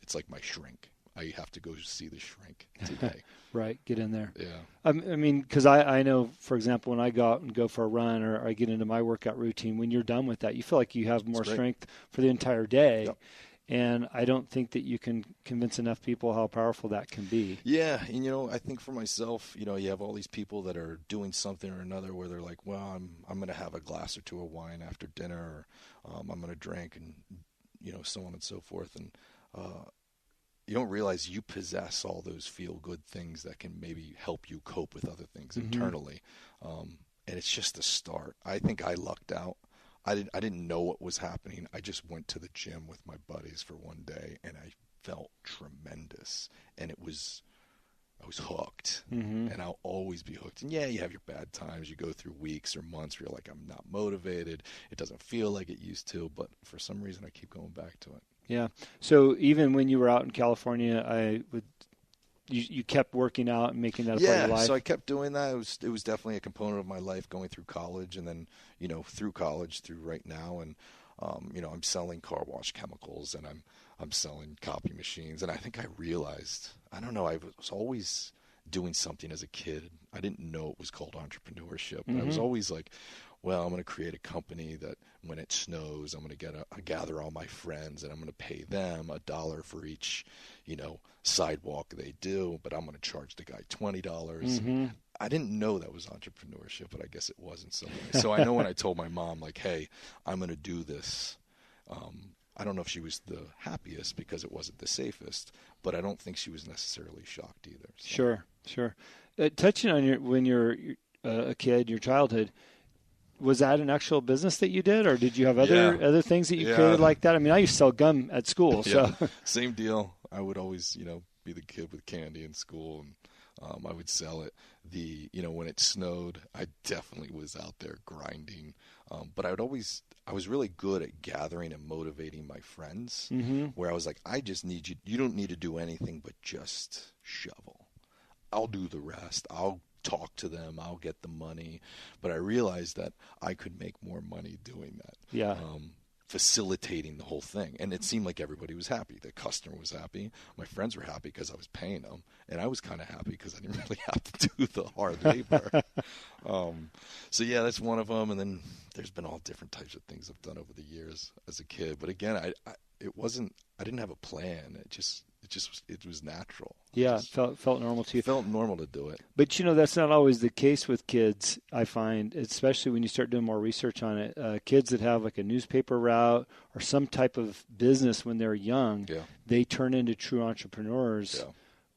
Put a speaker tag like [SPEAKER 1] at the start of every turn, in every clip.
[SPEAKER 1] it's like my shrink. I have to go see the shrink today.
[SPEAKER 2] Right, get in there.
[SPEAKER 1] Yeah.
[SPEAKER 2] I mean, because I know, for example, when I go out and go for a run or I get into my workout routine, when you're done with that, you feel like you have more strength for the entire day.
[SPEAKER 1] Yep.
[SPEAKER 2] And I don't think that you can convince enough people how powerful that can be.
[SPEAKER 1] Yeah, and I think for myself, you have all these people that are doing something or another where they're like, well, I'm going to have a glass or two of wine after dinner, or I'm going to drink, and so on and so forth. And you don't realize you possess all those feel-good things that can maybe help you cope with other things internally. And it's just the start. I think I lucked out. I didn't know what was happening. I just went to the gym with my buddies for one day, and I felt tremendous. And I was hooked, and I'll always be hooked. And yeah, you have your bad times. You go through weeks or months where you're like, I'm not motivated. It doesn't feel like it used to, but for some reason I keep going back to it.
[SPEAKER 2] Yeah. So even when you were out in California, you kept working out and making that a part of your life?
[SPEAKER 1] So I kept doing that. It was definitely a component of my life going through college, and then through college through right now, and I'm selling car wash chemicals, and I'm selling copy machines, and I think I realized, I don't know, I was always doing something as a kid. I didn't know it was called entrepreneurship. I was always like, well, I'm going to create a company that when it snows, I'm going to gather all my friends, and I'm going to pay them $1 for each, sidewalk they do, but I'm going to charge the guy $20. I didn't know that was entrepreneurship, but I guess it was in some way. So I know when I told my mom, like, hey, I'm going to do this, I don't know if she was the happiest because it wasn't the safest, but I don't think she was necessarily shocked either. So.
[SPEAKER 2] Sure. Touching on when you're a kid, your childhood, was that an actual business that you did, or did you have other things that you created like that? I mean, I used to sell gum at school. So
[SPEAKER 1] same deal. I would always, be the kid with candy in school, and I would sell it. When it snowed, I definitely was out there grinding. But I was really good at gathering and motivating my friends, where I was like, I just need you. You don't need to do anything but just shovel. I'll do the rest. I'll talk to them. I'll get the money. But I realized that I could make more money doing that.
[SPEAKER 2] Yeah.
[SPEAKER 1] Facilitating the whole thing. And it seemed like everybody was happy. The customer was happy. My friends were happy because I was paying them. And I was kind of happy because I didn't really have to do the hard labor. So yeah, that's one of them. And then there's been all different types of things I've done over the years as a kid. But again, I didn't have a plan. It was natural.
[SPEAKER 2] Yeah, felt normal to you.
[SPEAKER 1] Felt normal to do it.
[SPEAKER 2] But that's not always the case with kids. I find, especially when you start doing more research on it, kids that have like a newspaper route or some type of business when they're young, they turn into true entrepreneurs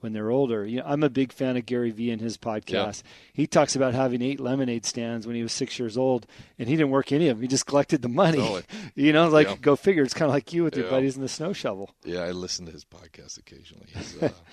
[SPEAKER 2] when they're older. I'm a big fan of Gary Vee and his podcast. He talks about having 8 lemonade stands when he was 6 years old, and he didn't work any of them. He just collected the money. Totally. Go figure. It's kind of like you with your buddies in the snow shovel.
[SPEAKER 1] Yeah, I listen to his podcast occasionally.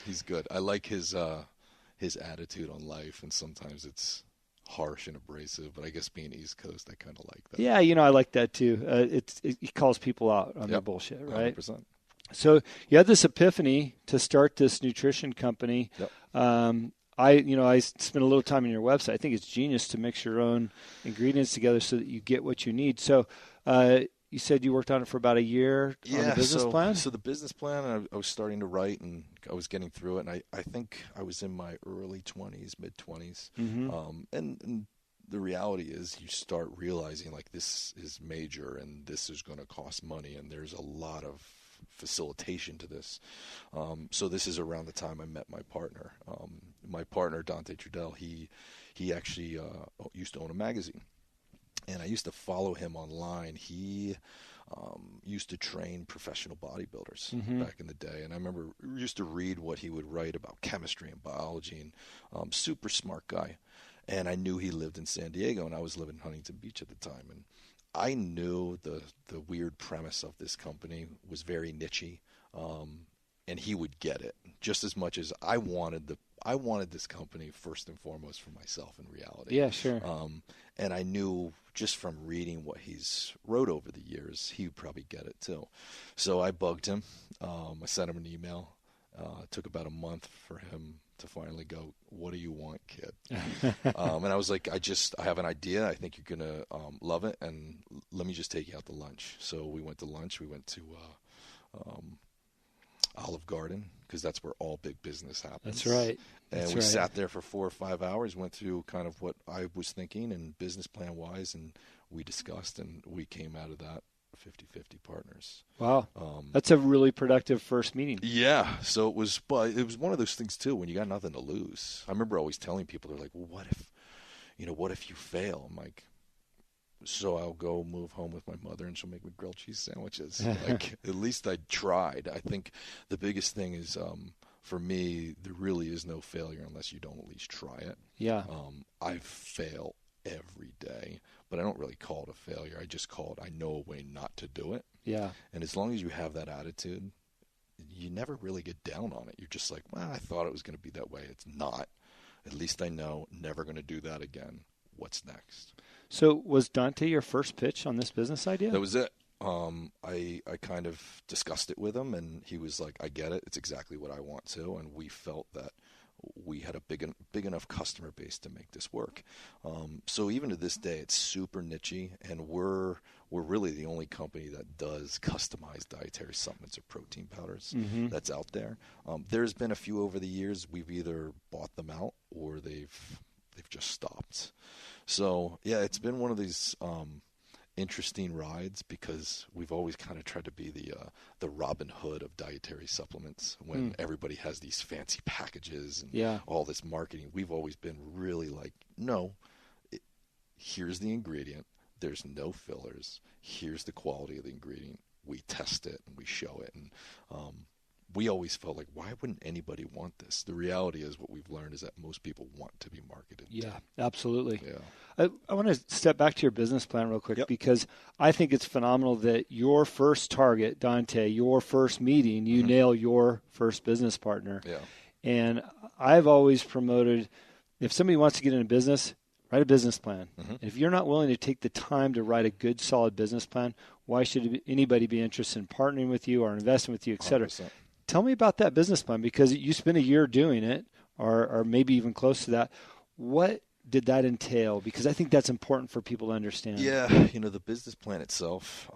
[SPEAKER 1] He's good. I like his attitude on life, and sometimes it's harsh and abrasive, but I guess being East Coast, I kind of like that.
[SPEAKER 2] Yeah, I like that too. He calls people out on their bullshit, right?
[SPEAKER 1] 100%.
[SPEAKER 2] So you had this epiphany to start this nutrition company.
[SPEAKER 1] Yep.
[SPEAKER 2] I spent a little time on your website. I think it's genius to mix your own ingredients together so that you get what you need. So you said you worked on it for about a year on the business plan?
[SPEAKER 1] So the business plan, I was starting to write, and I was getting through it. And I think I was in my early 20s, mid-20s. And the reality is you start realizing, like, this is major and this is going to cost money, and there's a lot of facilitation to this. So this is around the time I met my partner. My partner, Dante Trudell, he actually used to own a magazine. And I used to follow him online. He used to train professional bodybuilders back in the day. And I remember used to read what he would write about chemistry and biology, and super smart guy. And I knew he lived in San Diego, and I was living in Huntington Beach at the time. And I knew the weird premise of this company was very niche-y, and he would get it just as much as I wanted this company first and foremost for myself in reality.
[SPEAKER 2] Yeah, sure.
[SPEAKER 1] And I knew just from reading what he's wrote over the years, he would probably get it too. So I bugged him. I sent him an email. It took about a month for him to finally go, "What do you want, kid?" And I was like, I have an idea. I think you're going to love it, and let me just take you out to lunch. So we went to lunch. We went to Olive Garden, because that's where all big business happens.
[SPEAKER 2] That's right.
[SPEAKER 1] And we sat there for 4 or 5 hours, went through kind of what I was thinking and business plan wise, and we discussed, and we came out of that 50-50 partners.
[SPEAKER 2] Wow. That's a really productive first meeting.
[SPEAKER 1] Yeah. So but it was one of those things too, when you got nothing to lose. I remember always telling people, they're like, well, what if you fail? I'm like, so I'll go move home with my mother and she'll make me grilled cheese sandwiches. Like, at least I tried. I think the biggest thing is, for me, there really is no failure unless you don't at least try it.
[SPEAKER 2] Yeah.
[SPEAKER 1] I fail every day, but I don't really call it a failure. I just call it, I know a way not to do it.
[SPEAKER 2] Yeah.
[SPEAKER 1] And as long as you have that attitude, you never really get down on it. You're just like, well, I thought it was going to be that way. It's not. At least I know, never going to do that again. What's next? So
[SPEAKER 2] was Dante your first pitch on this business idea?
[SPEAKER 1] That was it. I kind of discussed it with him, and he was like, I get it. It's exactly what I want to. And we felt that we had a big enough customer base to make this work. So even to this day, it's super niche-y, and we're really the only company that does customized dietary supplements or protein powders that's out there. There's been a few over the years. We've either bought them out or they've just stopped. So yeah, it's been one of these interesting rides, because we've always kind of tried to be the Robin Hood of dietary supplements. When everybody has these fancy packages and all this marketing, we've always been really like, no, here's the ingredient. There's no fillers. Here's the quality of the ingredient. We test it and we show it. And we always felt like, why wouldn't anybody want this? The reality is, what we've learned is that most people want to be marketed.
[SPEAKER 2] Yeah, absolutely.
[SPEAKER 1] Yeah.
[SPEAKER 2] I want to step back to your business plan real quick, because I think it's phenomenal that your first target, Dante, your first meeting, you nail your first business partner.
[SPEAKER 1] Yeah.
[SPEAKER 2] And I've always promoted, if somebody wants to get into business, write a business plan. And if you're not willing to take the time to write a good, solid business plan, why should anybody be interested in partnering with you or investing with you, et cetera? 100%. Tell me about that business plan, because you spent a year doing it, or maybe even close to that. What did that entail? Because I think that's important for people to understand.
[SPEAKER 1] Yeah, the business plan itself,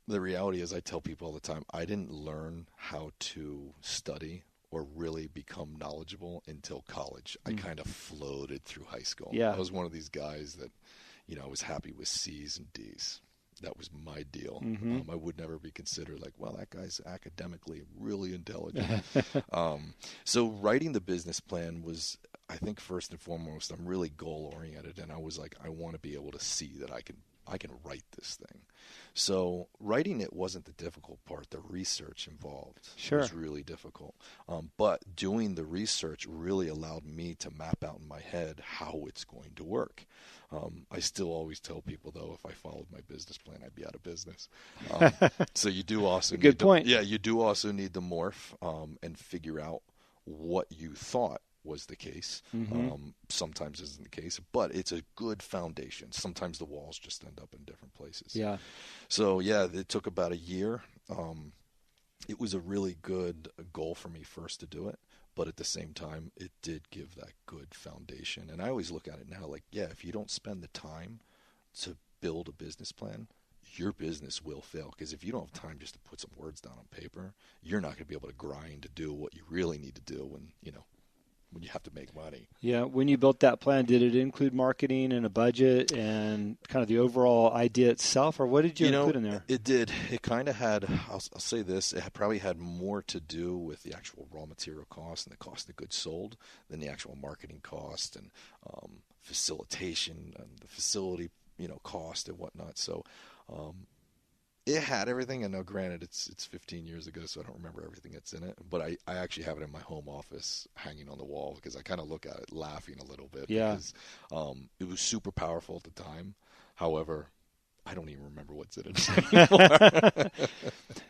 [SPEAKER 1] the reality is, I tell people all the time, I didn't learn how to study or really become knowledgeable until college. I kind of floated through high school.
[SPEAKER 2] Yeah.
[SPEAKER 1] I was one of these guys that, I was happy with C's and D's. That was my deal. I would never be considered like, well, that guy's academically really intelligent. So writing the business plan was, I think, first and foremost, I'm really goal oriented, and I was like, I want to be able to see that I can write this thing. So writing it wasn't the difficult part. The research involved was really difficult. But doing the research really allowed me to map out in my head how it's going to work. I still always tell people, though, if I followed my business plan, I'd be out of business. So you do also
[SPEAKER 2] good point.
[SPEAKER 1] You do also need to morph and figure out what you thought was the case. Sometimes isn't the case, but it's a good foundation. Sometimes the walls just end up in different places.
[SPEAKER 2] Yeah.
[SPEAKER 1] So yeah, it took about a year. It was a really good goal for me first to do it, but at the same time, it did give that good foundation. And I always look at it now like, yeah, if you don't spend the time to build a business plan, your business will fail. Because if you don't have time just to put some words down on paper, you're not going to be able to grind to do what you really need to do when you have to make money. Yeah.
[SPEAKER 2] When you built that plan, did it include marketing and a budget and kind of the overall idea itself, or what did you include in there?
[SPEAKER 1] It did. It kind of had, I'll say this, it probably had more to do with the actual raw material cost and the cost of goods sold than the actual marketing cost and facilitation and the facility, cost and whatnot. So, it had everything, and now granted, it's 15 years ago, so I don't remember everything that's in it. But I actually have it in my home office hanging on the wall, because I kind of look at it laughing a little bit.
[SPEAKER 2] Yeah.
[SPEAKER 1] Because it was super powerful at the time. However, I don't even remember what's in it anymore.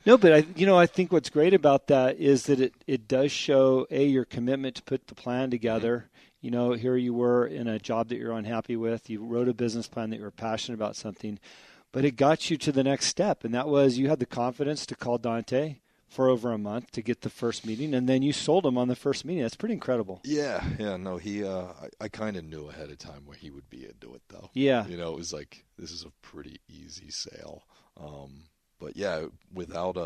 [SPEAKER 2] No, but I think what's great about that is that it does show, your commitment to put the plan together. Here you were in a job that you're unhappy with. You wrote a business plan that you were passionate about something. But it got you to the next step, and that was you had the confidence to call Dante for over a month to get the first meeting, and then you sold him on the first meeting. That's pretty incredible.
[SPEAKER 1] Yeah, no, he. I kind of knew ahead of time where he would be into it, though.
[SPEAKER 2] Yeah.
[SPEAKER 1] It was like, this is a pretty easy sale. But yeah, without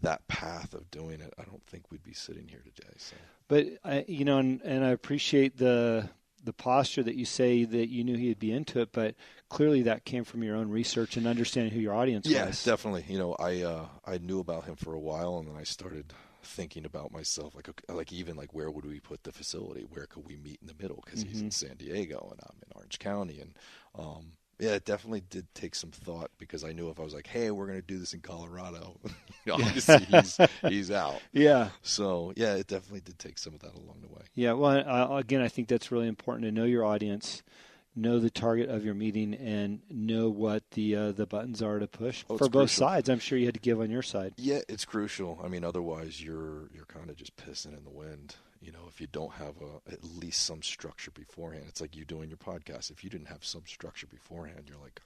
[SPEAKER 1] that path of doing it, I don't think we'd be sitting here today. So.
[SPEAKER 2] But and I appreciate the posture that you say that you knew he'd be into it, but clearly that came from your own research and understanding who your audience was.
[SPEAKER 1] Yeah, definitely. I knew about him for a while, and then I started thinking about myself, like even like where would we put the facility? Where could we meet in the middle? Because he's in San Diego and I'm in Orange County, and yeah, it definitely did take some thought, because I knew if I was like, hey, we're going to do this in Colorado, obviously he's out.
[SPEAKER 2] Yeah.
[SPEAKER 1] So yeah, it definitely did take some of that along the way.
[SPEAKER 2] Yeah. Well, again, I think that's really important to know your audience, know the target of your meeting, and know what the buttons are to push for both sides. I'm sure you had to give on your side.
[SPEAKER 1] Yeah, it's crucial. I mean, otherwise you're kind of just pissing in the wind. If you don't have at least some structure beforehand. It's like you doing your podcast. If you didn't have some structure beforehand, you're like,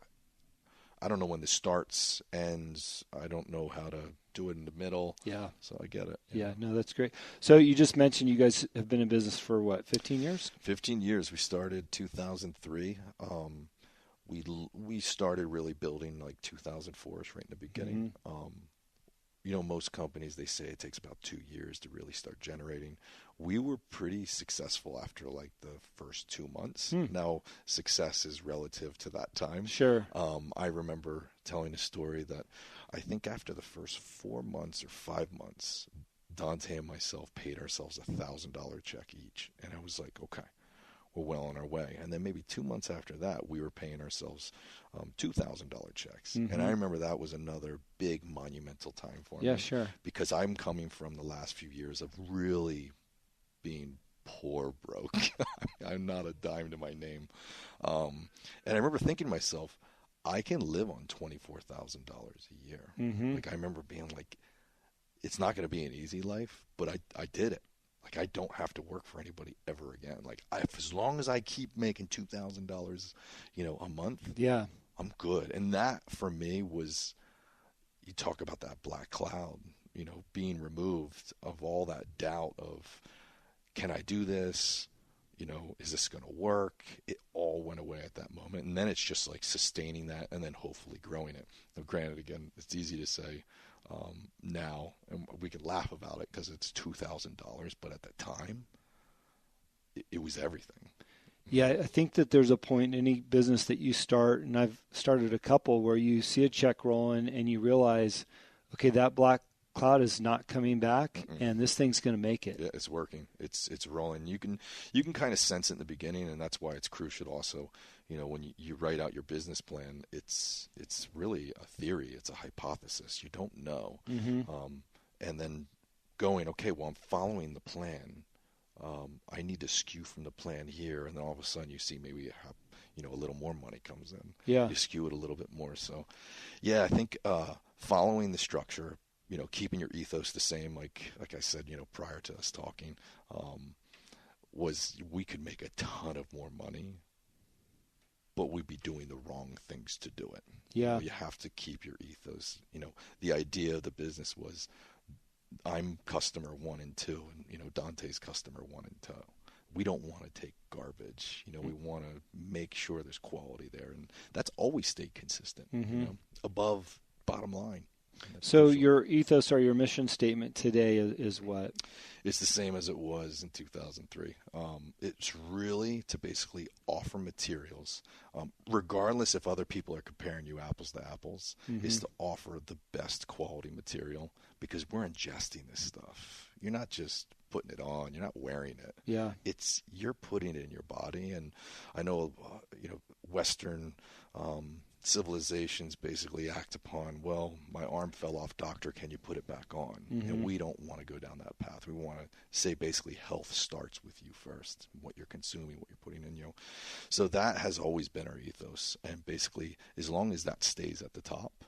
[SPEAKER 1] I don't know when this starts, ends. I don't know how to do it in the middle.
[SPEAKER 2] Yeah. So
[SPEAKER 1] I get it.
[SPEAKER 2] Yeah, no, that's great. So you just mentioned you guys have been in business for what, 15 years?
[SPEAKER 1] 15 years. We started 2003. We started really building like 2004 right in the beginning. Most companies, they say it takes about 2 years to really start generating. We were pretty successful after like the first 2 months. Now, success is relative to that time.
[SPEAKER 2] Sure.
[SPEAKER 1] I remember telling a story that I think after the first 4 months or 5 months, Dante and myself paid ourselves $1,000 check each. And I was like, okay, we're well on our way. And then maybe 2 months after that, we were paying ourselves $2,000 checks. And I remember that was another big monumental time for me.
[SPEAKER 2] Yeah, sure.
[SPEAKER 1] Because I'm coming from the last few years of really being poor broke. I'm not a dime to my name. And I remember thinking to myself, I can live on $24,000 a year. Like I remember being like, it's not going to be an easy life, but I did it. Like I don't have to work for anybody ever again. Like as long as I keep making $2,000, a month,
[SPEAKER 2] yeah,
[SPEAKER 1] I'm good. And that for me was, you talk about that black cloud, being removed of all that doubt of, can I do this? Is this going to work? It all went away at that moment. And then it's just like sustaining that and then hopefully growing it. Now, granted, again, it's easy to say now, and we can laugh about it because it's $2,000, but at the time, it was everything.
[SPEAKER 2] Yeah, I think that there's a point in any business that you start, and I've started a couple, where you see a check rolling and you realize, okay, that black cloud is not coming back, and this thing's going to make it.
[SPEAKER 1] Yeah, it's working. It's rolling. You can kind of sense it in the beginning, and that's why it's crucial also. When you write out your business plan, it's really a theory. It's a hypothesis. You don't know. And then going, okay, well, I'm following the plan. I need to skew from the plan here, and then all of a sudden you see maybe you have, a little more money comes in.
[SPEAKER 2] Yeah.
[SPEAKER 1] You skew it a little bit more. So, yeah, I think following the structure, keeping your ethos the same, like I said, prior to us talking, was we could make a ton of more money, but we'd be doing the wrong things to do it.
[SPEAKER 2] Yeah.
[SPEAKER 1] You have to keep your ethos. The idea of the business was, I'm customer 1 and 2, and Dante's customer 1 and 2. We don't want to take garbage. We want to make sure there's quality there, and that's always stayed consistent. Above bottom line.
[SPEAKER 2] So your ethos or your mission statement today is what?
[SPEAKER 1] It's the same as it was in 2003. It's really to basically offer materials, regardless if other people are comparing you apples to apples, is to offer the best quality material, because we're ingesting this stuff. You're not just putting it on. You're not wearing it.
[SPEAKER 2] Yeah.
[SPEAKER 1] You're putting it in your body. And I know, Western civilizations basically act upon, well, my arm fell off, doctor, can you put it back on? And we don't want to go down that path. We want to say basically health starts with you first, what you're consuming, what you're putting in you. So that has always been our ethos. And basically, as long as that stays at the top,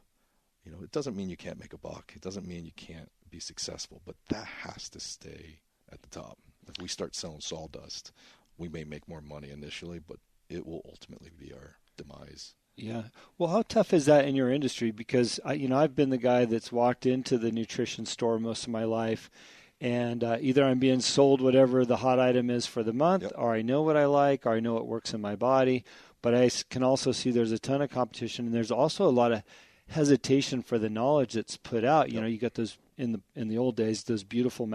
[SPEAKER 1] it doesn't mean you can't make a buck. It doesn't mean you can't be successful, but that has to stay at the top. If we start selling sawdust, we may make more money initially, but it will ultimately be our demise.
[SPEAKER 2] Yeah. Well, how tough is that in your industry? Because I've been the guy that's walked into the nutrition store most of my life, and either I'm being sold whatever the hot item is for the month, or I know what I like, or I know what works in my body. But I can also see there's a ton of competition, and there's also a lot of hesitation for the knowledge that's put out. You know, you got those in the old days, those beautiful